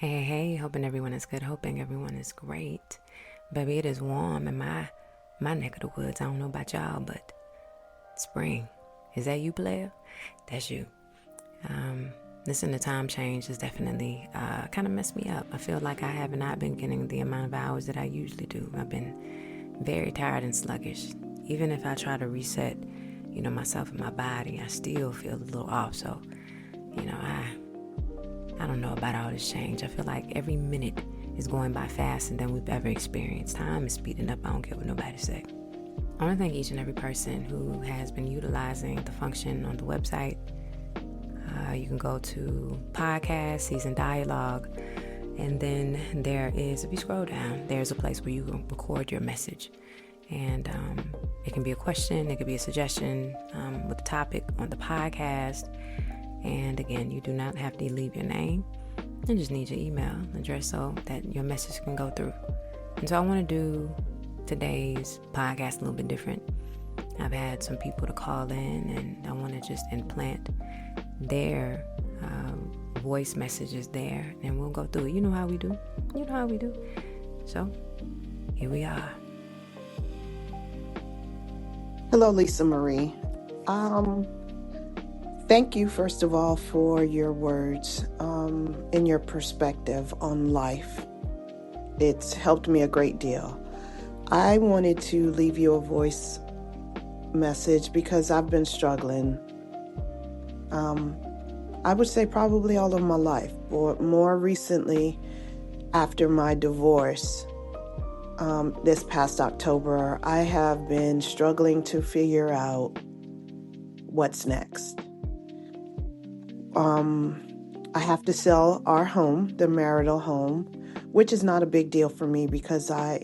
Hey, hoping everyone is good, hoping everyone is great. Baby, it is warm in my neck of the woods. I don't know about y'all, but spring. Is that you, player? That's you. Listen, the time change has definitely kind of messed me up. I feel like I have not been getting the amount of hours that I usually do. I've been very tired and sluggish. Even if I try to reset, myself and my body, I still feel a little off. So, I don't know about all this change. I feel like every minute is going by faster than we've ever experienced. Time is speeding up. I don't care what nobody say. I want to thank each and every person who has been utilizing the function on the website. You can go to podcast, season dialogue, and then there is, if you scroll down, there's a place where you can record your message. And it can be a question, it could be a suggestion with the topic on the podcast. And again, you do not have to leave your name. You just need your email address so that your message can go through. And so I want to do today's podcast a little bit different. I've had some people to call in, and I want to just implant their voice messages there, and we'll go through it. You know how we do. So here we are. Hello, Lisa Marie. Thank you, first of all, for your words and your perspective on life. It's helped me a great deal. I wanted to leave you a voice message because I've been struggling. I would say probably all of my life, but more recently after my divorce this past October, I have been struggling to figure out what's next. I have to sell our home, the marital home, which is not a big deal for me because I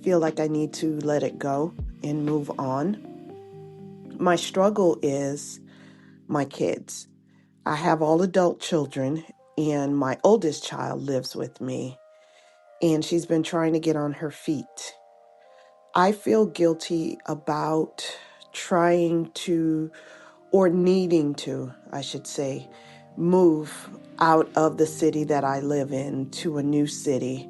feel like I need to let it go and move on. My struggle is my kids. I have all adult children, and my oldest child lives with me, and she's been trying to get on her feet. I feel guilty about trying to, or needing to, I should say, move out of the city that I live in to a new city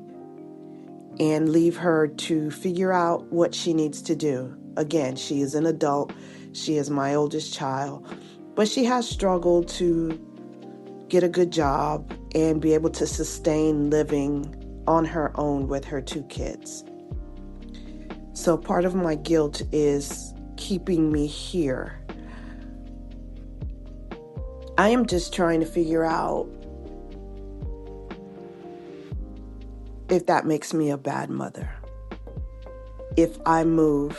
and leave her to figure out what she needs to do. Again, she is an adult. She is my oldest child, but she has struggled to get a good job and be able to sustain living on her own with her two kids. So part of my guilt is keeping me here. I am just trying to figure out if that makes me a bad mother. If I move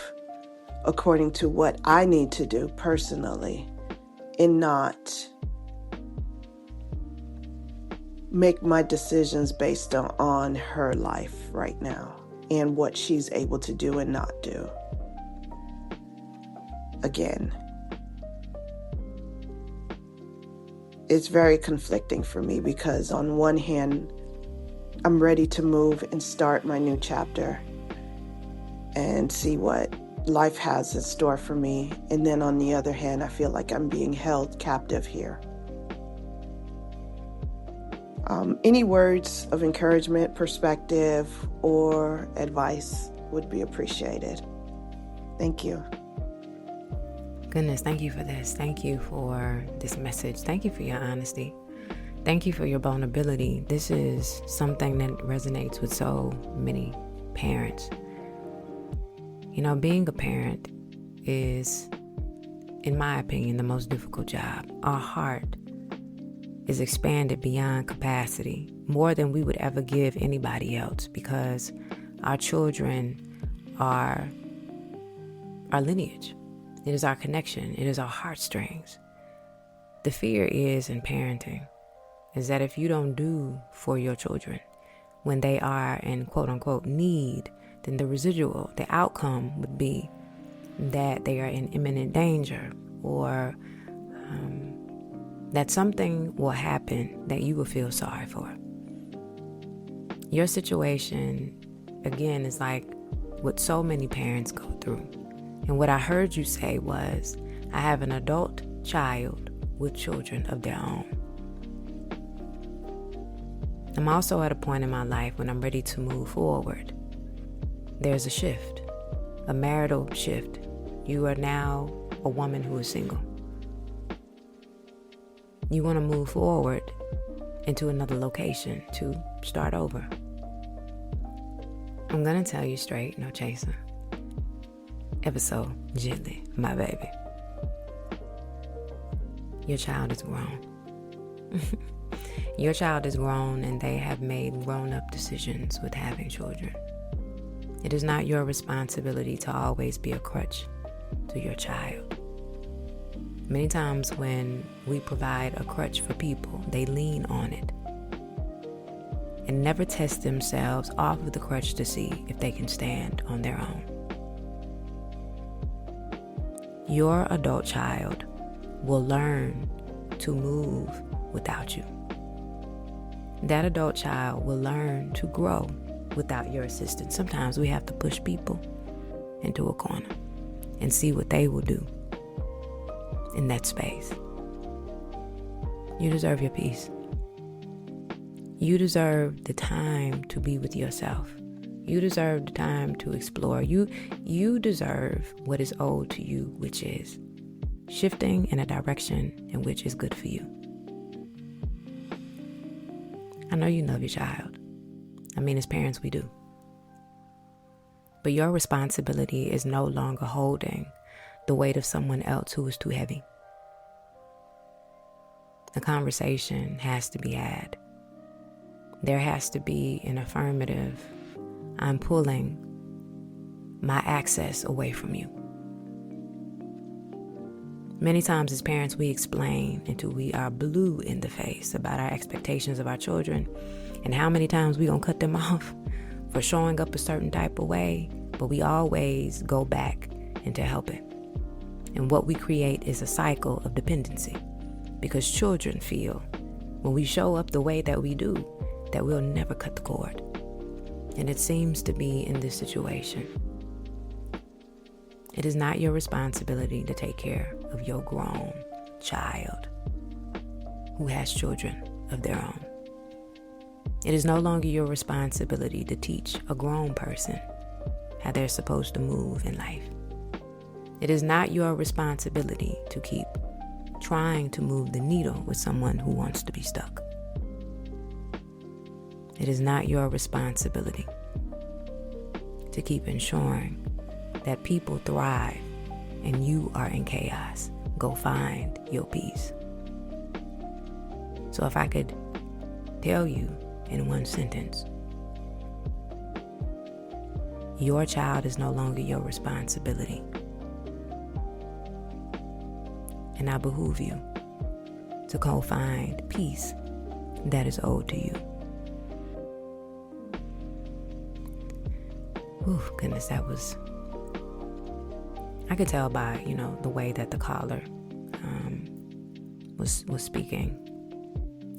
according to what I need to do personally and not make my decisions based on her life right now and what she's able to do and not do. Again, it's very conflicting for me because on one hand, I'm ready to move and start my new chapter and see what life has in store for me. And then on the other hand, I feel like I'm being held captive here. Any words of encouragement, perspective, or advice would be appreciated. Thank you. Goodness, thank you for this. Thank you for this message. Thank you for your honesty. Thank you for your vulnerability. This is something that resonates with so many parents. Being a parent is, in my opinion, the most difficult job. Our heart is expanded beyond capacity, more than we would ever give anybody else, because our children are our lineage. It is our connection. It is our heartstrings. The fear is in parenting is that if you don't do for your children when they are in quote unquote need, then the residual, the outcome would be that they are in imminent danger, or that something will happen that you will feel sorry for. Your situation, again, is like what so many parents go through. And what I heard you say was, I have an adult child with children of their own. I'm also at a point in my life when I'm ready to move forward. There's a shift, a marital shift. You are now a woman who is single. You want to move forward into another location to start over. I'm going to tell you straight, no chaser. Ever so gently, my baby. Your child is grown. Your child is grown and they have made grown-up decisions with having children. It is not your responsibility to always be a crutch to your child. Many times when we provide a crutch for people, they lean on it and never test themselves off of the crutch to see if they can stand on their own. Your adult child will learn to move without you. That adult child will learn to grow without your assistance. Sometimes we have to push people into a corner and see what they will do in that space. You deserve your peace. You deserve the time to be with yourself. You deserve the time to explore. You deserve what is owed to you, which is shifting in a direction in which is good for you. I know you love your child. I mean, as parents, we do. But your responsibility is no longer holding the weight of someone else who is too heavy. The conversation has to be had. There has to be an affirmative, I'm pulling my access away from you. Many times as parents, we explain until we are blue in the face about our expectations of our children and how many times we gonna cut them off for showing up a certain type of way, but we always go back into helping. And what we create is a cycle of dependency because children feel when we show up the way that we do, that we'll never cut the cord. And it seems to be in this situation. It is not your responsibility to take care of your grown child who has children of their own. It is no longer your responsibility to teach a grown person how they're supposed to move in life. It is not your responsibility to keep trying to move the needle with someone who wants to be stuck. It is not your responsibility to keep ensuring that people thrive and you are in chaos. Go find your peace. So if I could tell you in one sentence, your child is no longer your responsibility. And I behoove you to go find peace that is owed to you. Oh, goodness, that was... I could tell by, the way that the caller was speaking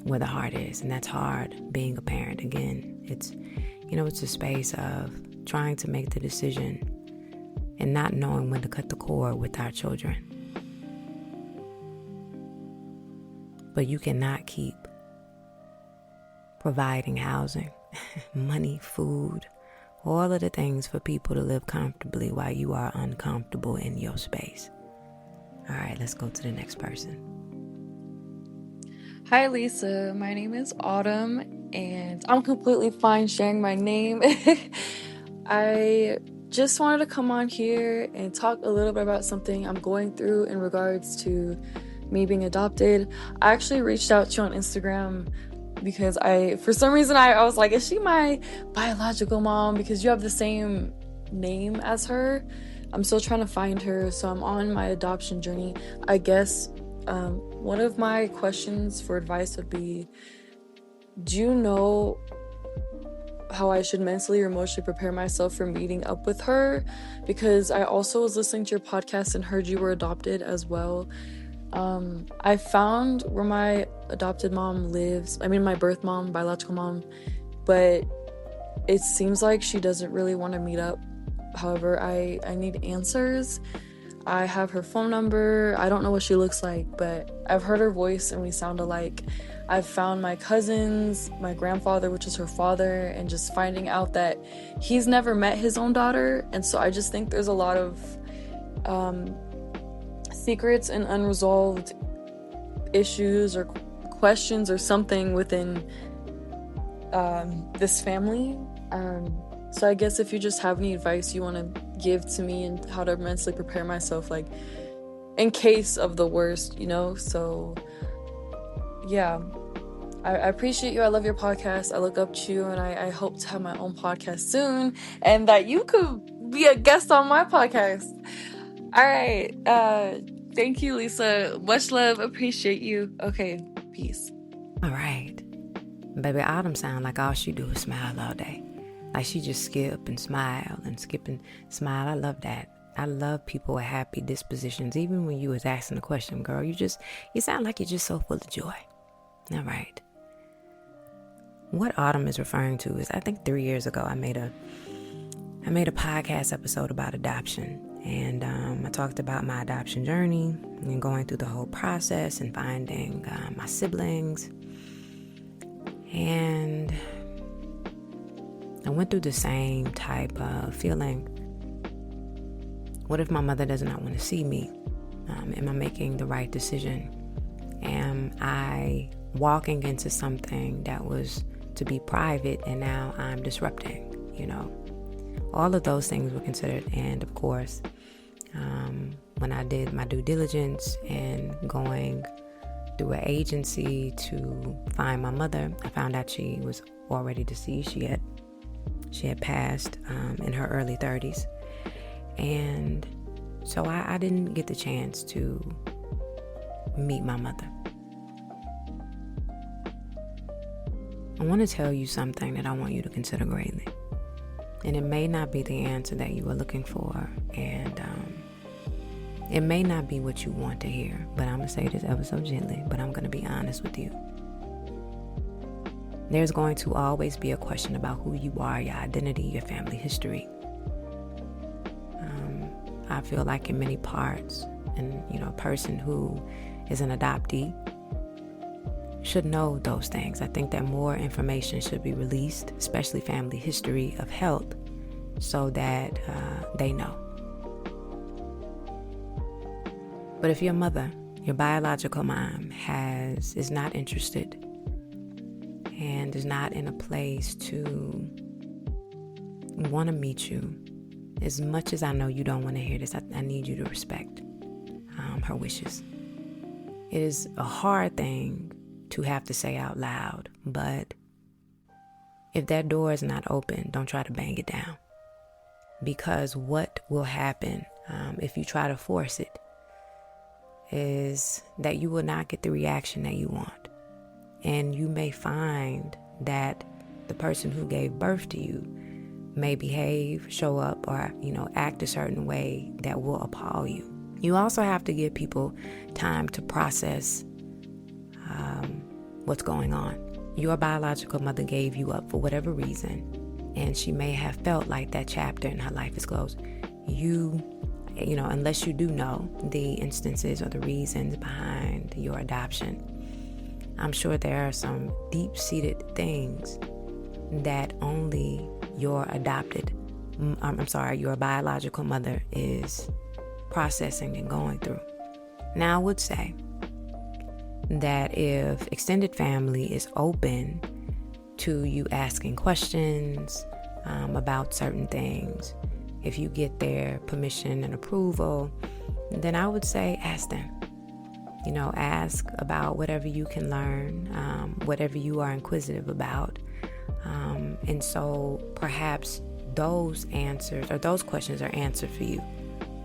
where the heart is. And that's hard, being a parent. Again, it's a space of trying to make the decision and not knowing when to cut the cord with our children. But you cannot keep providing housing, money, food, all of the things for people to live comfortably while you are uncomfortable in your space. All right, let's go to the next person. Hi, Lisa. My name is Autumn, and I'm completely fine sharing my name. I just wanted to come on here and talk a little bit about something I'm going through in regards to me being adopted. I actually reached out to you on Instagram because for some reason I was like, is she my biological mom? Because you have the same name as her. I'm still trying to find her, so I'm on my adoption journey. I guess one of my questions for advice would be, do you know how I should mentally or emotionally prepare myself for meeting up with her? Because I also was listening to your podcast and heard you were adopted as well. I found where my adopted mom lives. I mean, my birth mom, biological mom, but it seems like she doesn't really want to meet up. However, I need answers. I have her phone number. I don't know what she looks like, but I've heard her voice and we sound alike. I've found my cousins, my grandfather, which is her father, and just finding out that he's never met his own daughter. And so I just think there's a lot of secrets and unresolved issues or questions or something within this family. So I guess if you just have any advice you want to give to me and how to mentally prepare myself, like in case of the worst, so yeah, I appreciate you. I love your podcast. I look up to you, and I hope to have my own podcast soon and that you could be a guest on my podcast. All right. Thank you, Lisa. Much love. Appreciate you. Okay. Peace. All right. Baby, Autumn sound like all she do is smile all day. Like she just skip and smile and skip and smile. I love that. I love people with happy dispositions. Even when you was asking the question, girl, you sound like you're just so full of joy. All right. What Autumn is referring to is, I think 3 years ago, I made a podcast episode about adoption. And I talked about my adoption journey and going through the whole process and finding my siblings. And I went through the same type of feeling. What if my mother does not want to see me? Am I making the right decision? Am I walking into something that was to be private and now I'm disrupting, All of those things were considered. And of course, when I did my due diligence and going through an agency to find my mother, I found out she was already deceased. She had passed in her early 30s. And so I didn't get the chance to meet my mother. I want to tell you something that I want you to consider greatly. And it may not be the answer that you are looking for, and it may not be what you want to hear, but I'm going to say this ever so gently, but I'm going to be honest with you. There's going to always be a question about who you are, your identity, your family history. I feel like in many parts, and a person who is an adoptee should know those things. I think that more information should be released, especially family history of health, so that they know. But if your mother, your biological mom, is not interested and is not in a place to want to meet you, as much as I know you don't want to hear this, I need you to respect her wishes. It is a hard thing to have to say out loud, but if that door is not open, don't try to bang it down. Because what will happen if you try to force it is that you will not get the reaction that you want. And you may find that the person who gave birth to you may behave, show up, or act a certain way that will appall you. You also have to give people time to process what's going on. Your biological mother gave you up for whatever reason, and she may have felt like that chapter in her life is closed. Unless you do know the instances or the reasons behind your adoption, I'm sure there are some deep-seated things that only your biological mother is processing and going through. Now, I would say that if extended family is open to you asking questions about certain things, if you get their permission and approval, then I would say ask them. Ask about whatever you can learn, whatever you are inquisitive about. And so perhaps those answers or those questions are answered for you.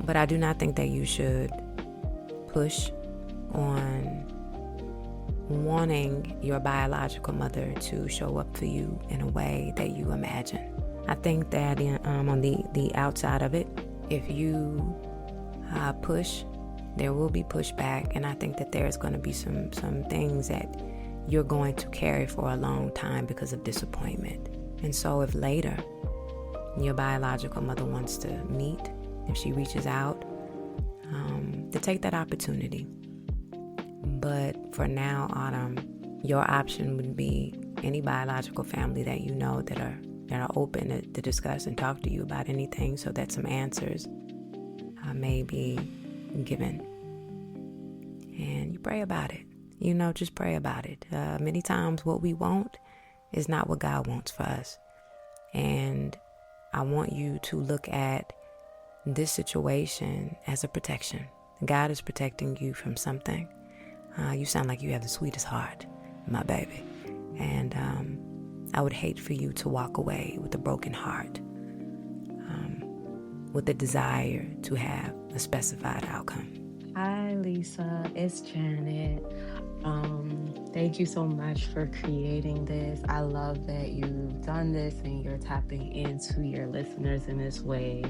But I do not think that you should push on wanting your biological mother to show up for you in a way that you imagine. I think that on the outside of it, if you push, there will be pushback, and I think that there's going to be some things that you're going to carry for a long time because of disappointment. And so if later your biological mother wants to meet, if she reaches out, to take that opportunity. But for now, Autumn, your option would be any biological family that you know that are open to discuss and talk to you about anything, so that some answers may be given. And you pray about it. Just pray about it. Many times what we want is not what God wants for us. And I want you to look at this situation as a protection. God is protecting you from something. You sound like you have the sweetest heart, my baby. And I would hate for you to walk away with a broken heart, with the desire to have a specified outcome. Hi, Lisa. It's Janet. Thank you so much for creating this. I love that you've done this and you're tapping into your listeners in this way.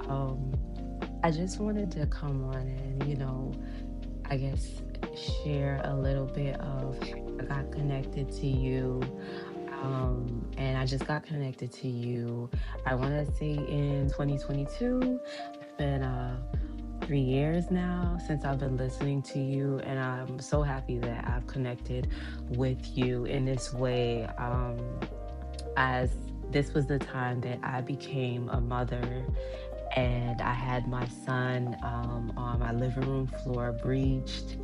I just wanted to come on and, I guess share a little bit of how I got connected to you. And I just got connected to you, I want to say in 2022. It's been 3 years now since I've been listening to you, and I'm so happy that I've connected with you in this way, as this was the time that I became a mother, and I had my son on my living room floor breached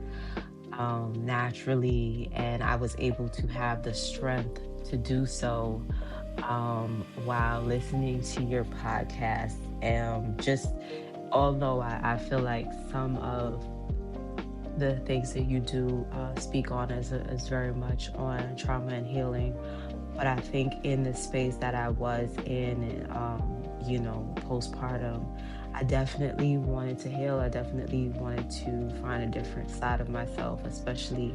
naturally, and I was able to have the strength to do so while listening to your podcast. Although I feel like some of the things that you do speak on is very much on trauma and healing, but I think in the space that I was in, postpartum, I definitely wanted to heal. I definitely wanted to find a different side of myself, especially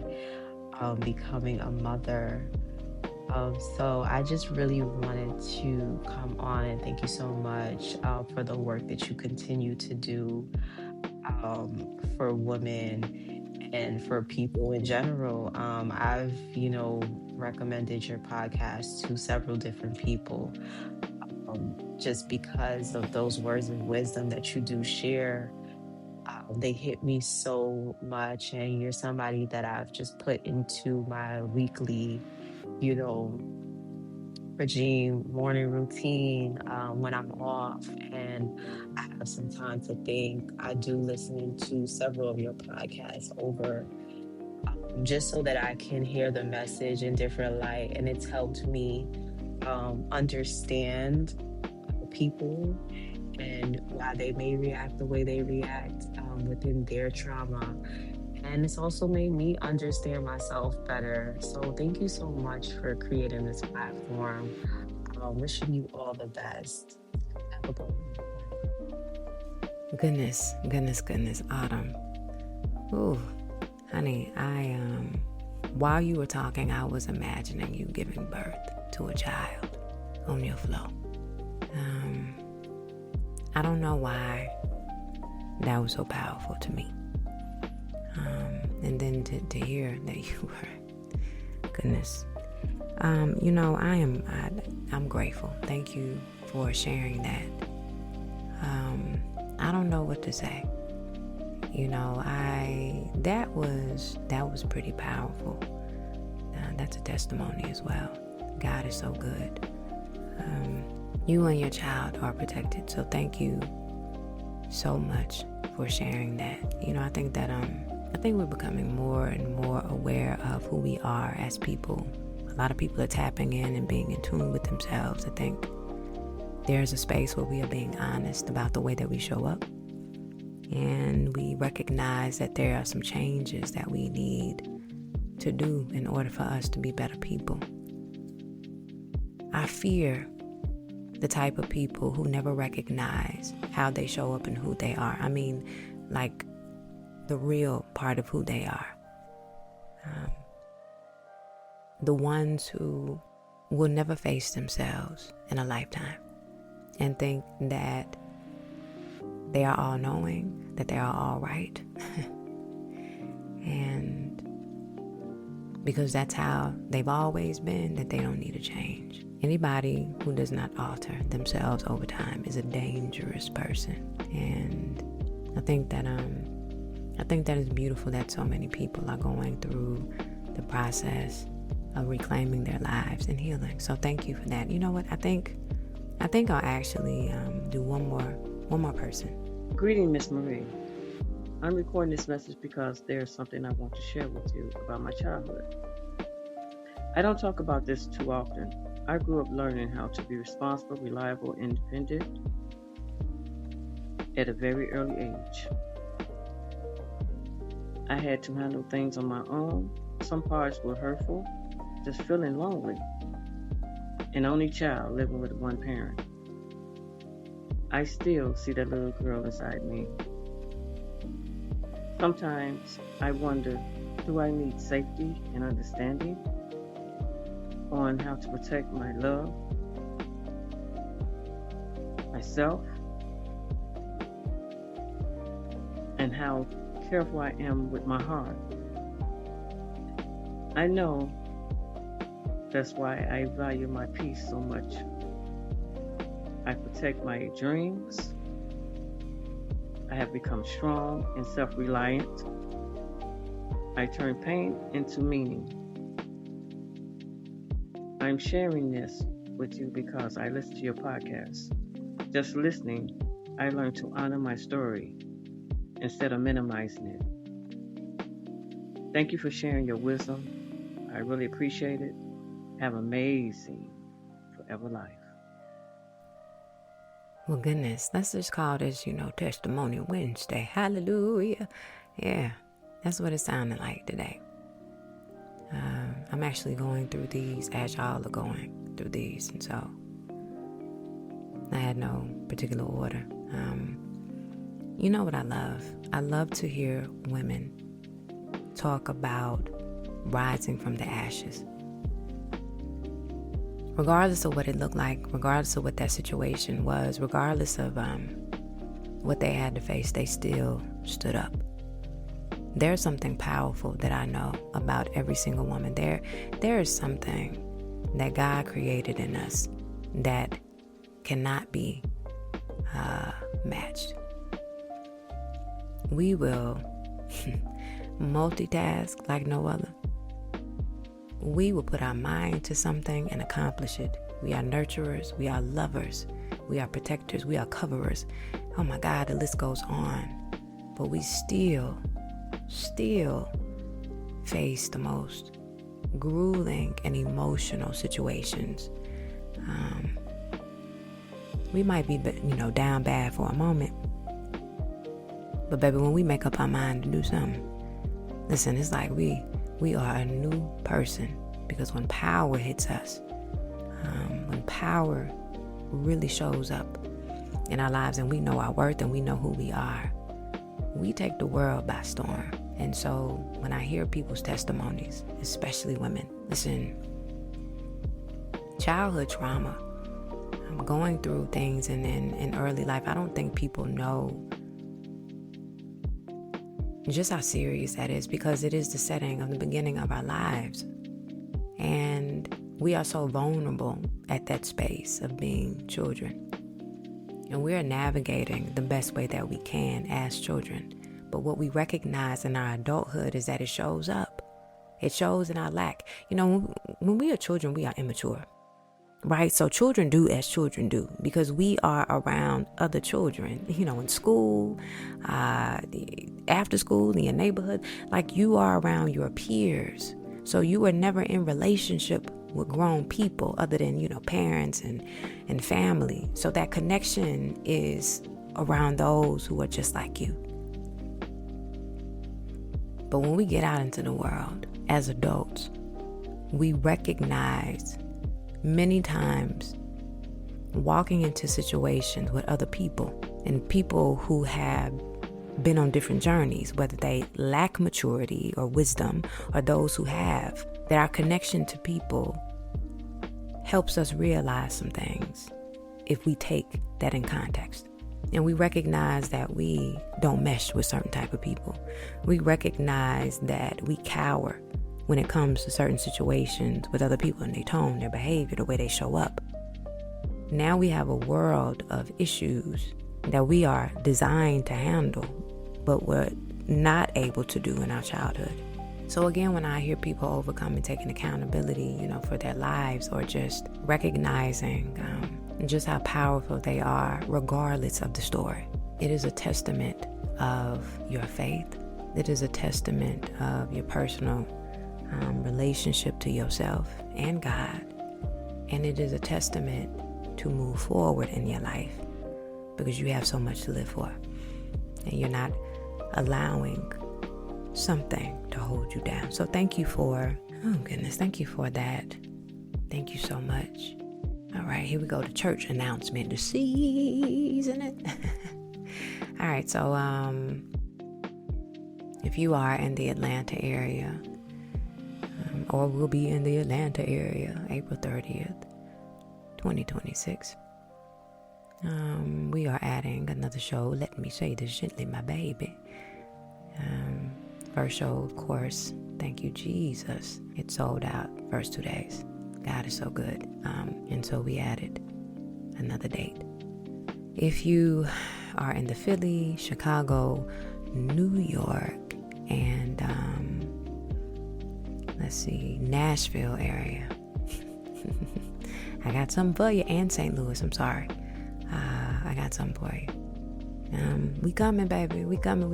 becoming a mother. So I just really wanted to come on and thank you so much for the work that you continue to do for women and for people in general. I've, recommended your podcast to several different people just because of those words of wisdom that you do share. They hit me so much, and you're somebody that I've just put into my weekly regime, morning routine when I'm off and I have some time to think. I do listen to several of your podcasts over just so that I can hear the message in different light, and it's helped me understand people and why they may react the way they react within their trauma. And it's also made me understand myself better. So thank you so much for creating this platform. Wishing you all the best. Have a good one. Goodness, Autumn. Ooh, honey, while you were talking, I was imagining you giving birth to a child on your flow. I don't know why that was so powerful to me. And then to hear that you were, goodness. I'm grateful. Thank you for sharing that. I don't know what to say. That was pretty powerful. That's a testimony as well. God is so good. You and your child are protected. So thank you so much for sharing that. I think we're becoming more and more aware of who we are as people. A lot of people are tapping in and being in tune with themselves. I think there's a space where we are being honest about the way that we show up. And we recognize that there are some changes that we need to do in order for us to be better people. I fear the type of people who never recognize how they show up and who they are. I mean, like the real part of who they are. The ones who will never face themselves in a lifetime and think that they are all knowing, that they are all right. And because that's how they've always been, that they don't need to change. Anybody who does not alter themselves over time is a dangerous person. And I think that I think that is beautiful that so many people are going through the process of reclaiming their lives and healing. So thank you for that. You know what? I think I'll actually do one more person. Greeting, Miss Marie. I'm recording this message because there's something I want to share with you about my childhood. I don't talk about this too often. I grew up learning how to be responsible, reliable, independent at a very early age. I had to handle things on my own. Some parts were hurtful, just feeling lonely. An only child living with one parent. I still see that little girl inside me. Sometimes I wonder, do I need safety and understanding on how to protect my love, myself, and how careful I am with my heart? I know that's why I value my peace so much. I protect my dreams. I have become strong and self-reliant. I turn pain into meaning. I'm sharing this with you because I listen to your podcast. Just listening, I learned to honor my story instead of minimizing it. Thank you for sharing your wisdom. I really appreciate it. Have an amazing forever life. Well, goodness, let's just call this, Testimonial Wednesday. Hallelujah. Yeah, that's what it sounded like today. I'm actually going through these as y'all are going through these, and so I had no particular order. You know what I love? I love to hear women talk about rising from the ashes. Regardless of what it looked like, regardless of what that situation was, regardless of what they had to face, they still stood up. There's something powerful that I know about every single woman. There is something that God created in us that cannot be matched. We will multitask like no other. We will put our mind to something and accomplish it. We are nurturers. We are lovers. We are protectors. We are coverers. Oh my God, the list goes on. But we still face the most grueling and emotional situations. We might be, down bad for a moment. But baby, when we make up our mind to do something, listen, it's like we are a new person, because when power hits us, when power really shows up in our lives and we know our worth and we know who we are, we take the world by storm. And so when I hear people's testimonies, especially women, listen, childhood trauma, going through things in early life, I don't think people know just how serious that is, because it is the setting of the beginning of our lives. And we are so vulnerable at that space of being children. And we are navigating the best way that we can as children. But what we recognize in our adulthood is that it shows up. It shows in our lack. When we are children, we are immature. Right? So children do as children do, because we are around other children, in school, after school, in your neighborhood, like you are around your peers. So you are never in relationship with grown people other than, parents and family. So that connection is around those who are just like you. But when we get out into the world as adults, we recognize many times walking into situations with other people and people who have been on different journeys, whether they lack maturity or wisdom or those who have, that our connection to people helps us realize some things if we take that in context. And we recognize that we don't mesh with certain type of people. We recognize that we cower when it comes to certain situations with other people and their tone, their behavior, the way they show up. Now we have a world of issues that we are designed to handle, but what not able to do in our childhood. So again, when I hear people overcome and taking accountability, for their lives, or just recognizing just how powerful they are, regardless of the story, it is a testament of your faith. It is a testament of your personal relationship to yourself and God. And it is a testament to move forward in your life, because you have so much to live for. And you're not allowing something to hold you down. So thank you for that. Thank you so much. All right, here we go. The church announcement, the season it. All right, so if you are in the Atlanta area, or will be in the Atlanta area, April 30th, 2026, we are adding another show. Let me say this gently, my baby. First show, of course, thank you, Jesus. It sold out first 2 days. God is so good. And so we added another date. If you are in the Philly, Chicago, New York, and Nashville area, I got something for you. And St. Louis, I'm sorry. I got something for you. We coming, baby. We coming.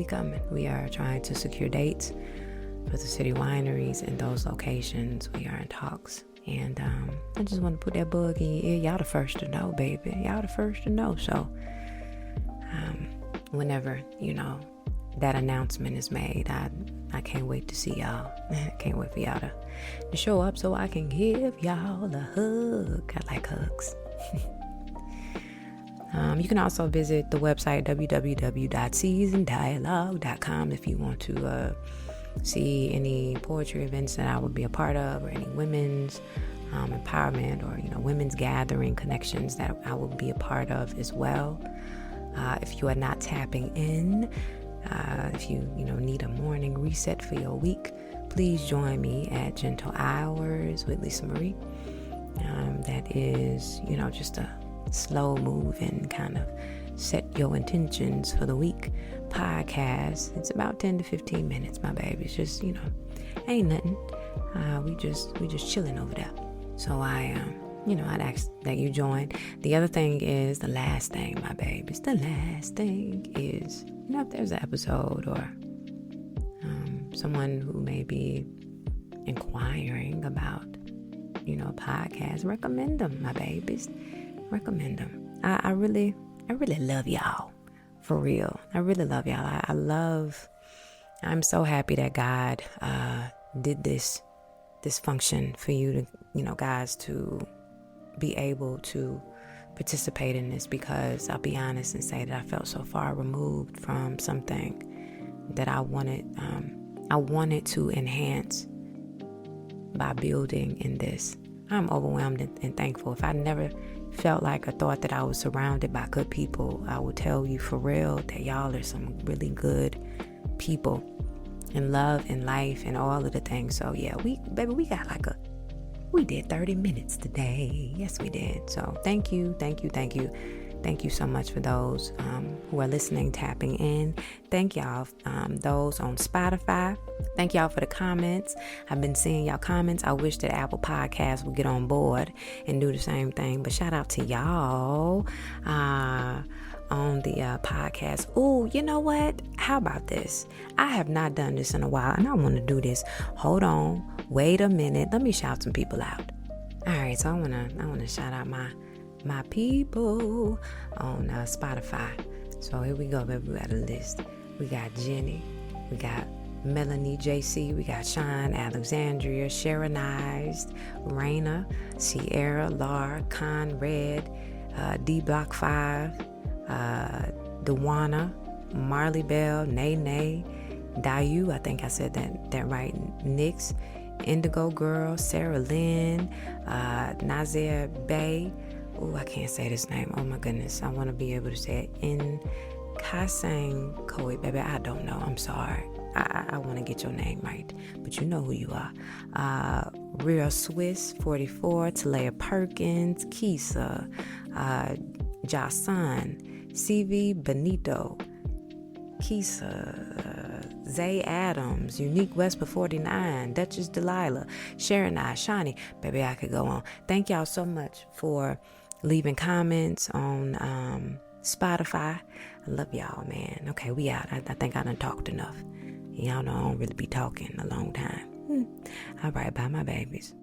We are trying to secure dates for the city wineries in those locations. We are in talks. And I just want to put that bug in your ear. Y'all the first to know, baby. Y'all the first to know. So whenever, that announcement is made, I can't wait to see y'all. I can't wait for y'all to show up so I can give y'all a hug. I like hugs. You can also visit the website www.seasondialogue.com if you want to see any poetry events that I would be a part of, or any women's empowerment, or women's gathering connections that I will be a part of as well. If you are not tapping in, if you need a morning reset for your week, please join me at Gentle Hours with Lisa Marie. That is just a slow moving kind of set your intentions for the week podcast. It's about 10 to 15 minutes, my baby. It's just ain't nothing. We just chilling over there. So I'd ask that you join. The other thing is, the last thing, my babies, the last thing is, if there's an episode or someone who may be inquiring about a podcast, recommend them, my babies. Recommend them. I really love y'all, for real. I really love y'all. I'm so happy that God did this function for you to, guys, to be able to participate in this, because I'll be honest and say that I felt so far removed from something that I wanted to enhance by building in this. I'm overwhelmed and thankful. If I never felt like or thought that I was surrounded by good people, I will tell you for real that y'all are some really good people in love and life and all of the things. So yeah, we did 30 minutes today. Yes, we did. So thank you so much for those who are listening, tapping in. Thank y'all, those on Spotify. Thank y'all for the comments. I've been seeing y'all comments. I wish that Apple Podcasts would get on board and do the same thing. But shout out to y'all on the podcast. Oh, you know what? How about this? I have not done this in a while, and I want to do this. Hold on. Wait a minute. Let me shout some people out. All right, so I wanna shout out my people on Spotify. So here we go, baby. We got a list. We got Jenny. We got Melanie JC. We got Sean, Alexandria, Sharonized, Raina, Sierra, Lar, Conrad, D Block 5, Dewana, Marley Bell, Nay, Dayu, I think I said that right, Nix, Indigo Girl, Sarah Lynn, Nazir Bay. Oh, I can't say this name. Oh my goodness. I want to be able to say it. In Kasang Koi, baby. I don't know. I'm sorry. I want to get your name right, but you know who you are. Real Swiss 44, Talea Perkins, Kisa, Jason, CV Benito, Kisa, Zay Adams, Unique Wesper 49, Duchess Delilah, Sharon I, Shawnee. Baby, I could go on. Thank y'all so much for leaving comments on Spotify. I love y'all, man. Okay, we out. I think I done talked enough. Y'all know I don't really be talking a long time. All right, bye, my babies.